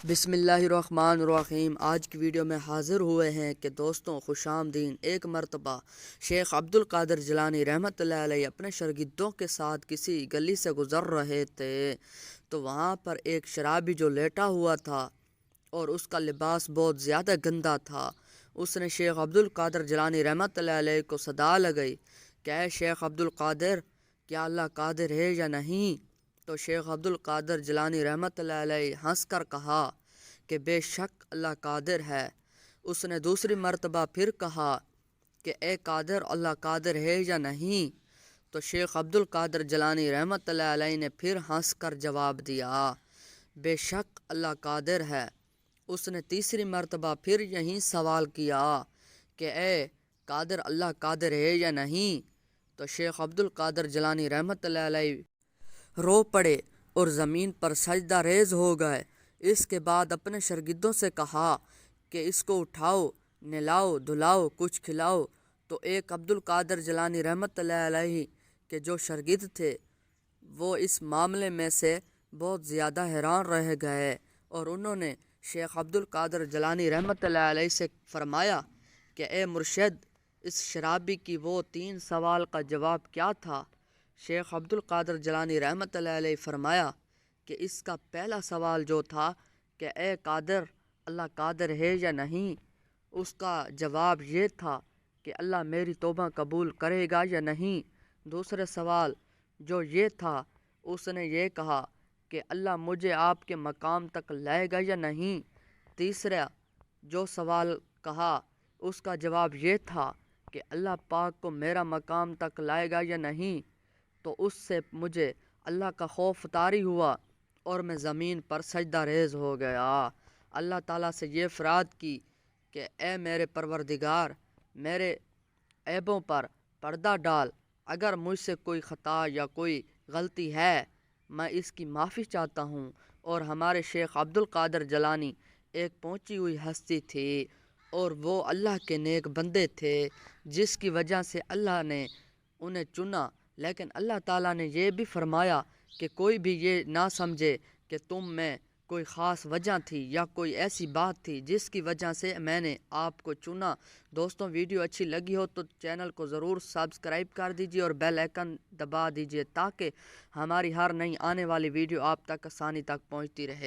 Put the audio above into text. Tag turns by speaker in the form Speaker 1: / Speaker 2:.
Speaker 1: بسم اللہ الرحمن الرحیم۔ آج کی ویڈیو میں حاضر ہوئے ہیں کہ دوستوں خوش آمدین۔ ایک مرتبہ شیخ عبد القادر جیلانی رحمۃ اللہ علیہ اپنے شاگردوں کے ساتھ کسی گلی سے گزر رہے تھے تو وہاں پر ایک شرابی جو لیٹا ہوا تھا اور اس کا لباس بہت زیادہ گندا تھا، اس نے شیخ عبد القادر جیلانی رحمۃ اللہ علیہ کو صدا لگائی کہ اے شیخ عبد القادر، کیا اللہ قادر ہے یا نہیں؟ تو شیخ عبد القادر جیلانی رحمۃ اللہ علیہ ہنس کر کہا کہ بے شک اللہ قادر ہے۔ اس نے دوسری مرتبہ پھر کہا کہ اے قادر، اللہ قادر ہے یا نہیں؟ تو شیخ عبد القادر جیلانی رحمۃ اللہ علیہ نے پھر ہنس کر جواب دیا بے شک اللہ قادر ہے۔ اس نے تیسری مرتبہ پھر یہی سوال کیا کہ اے قادر، اللہ قادر ہے یا نہیں؟ تو شیخ عبد القادر جیلانی رحمۃ اللہ علیہ رو پڑے اور زمین پر سجدہ ریز ہو گئے۔ اس کے بعد اپنے شاگردوں سے کہا کہ اس کو اٹھاؤ، نہلاؤ دھلاؤ، کچھ کھلاؤ۔ تو ایک عبد القادر جیلانی رحمۃ اللہ علیہ کے جو شاگرد تھے وہ اس معاملے میں سے بہت زیادہ حیران رہ گئے اور انہوں نے شیخ عبد القادر جیلانی رحمۃ اللہ علیہ سے فرمایا کہ اے مرشد، اس شرابی کی وہ 3 سوال کا جواب کیا تھا؟ شیخ عبد القادر جیلانی رحمۃ اللہ علیہ فرمایا کہ اس کا پہلا سوال جو تھا کہ اے قادر، اللہ قادر ہے یا نہیں، اس کا جواب یہ تھا کہ اللہ میری توبہ قبول کرے گا یا نہیں۔ دوسرے سوال جو یہ تھا، اس نے یہ کہا کہ اللہ مجھے آپ کے مقام تک لائے گا یا نہیں۔ تیسرا جو سوال کہا، اس کا جواب یہ تھا کہ اللہ پاک کو میرا مقام تک لائے گا یا نہیں۔ تو اس سے مجھے اللہ کا خوف طاری ہوا اور میں زمین پر سجدہ ریز ہو گیا۔ اللہ تعالیٰ سے یہ فریاد کی کہ اے میرے پروردگار، میرے عیبوں پر پردہ ڈال، اگر مجھ سے کوئی خطا یا کوئی غلطی ہے میں اس کی معافی چاہتا ہوں۔ اور ہمارے شیخ عبد القادر جیلانی ایک پہنچی ہوئی ہستی تھی اور وہ اللہ کے نیک بندے تھے جس کی وجہ سے اللہ نے انہیں چنا، لیکن اللہ تعالیٰ نے یہ بھی فرمایا کہ کوئی بھی یہ نہ سمجھے کہ تم میں کوئی خاص وجہ تھی یا کوئی ایسی بات تھی جس کی وجہ سے میں نے آپ کو چنا۔ دوستوں، ویڈیو اچھی لگی ہو تو چینل کو ضرور سبسکرائب کر دیجیے اور بیل آئیکن دبا دیجیے تاکہ ہماری ہر نئی آنے والی ویڈیو آپ تک آسانی تک پہنچتی رہے۔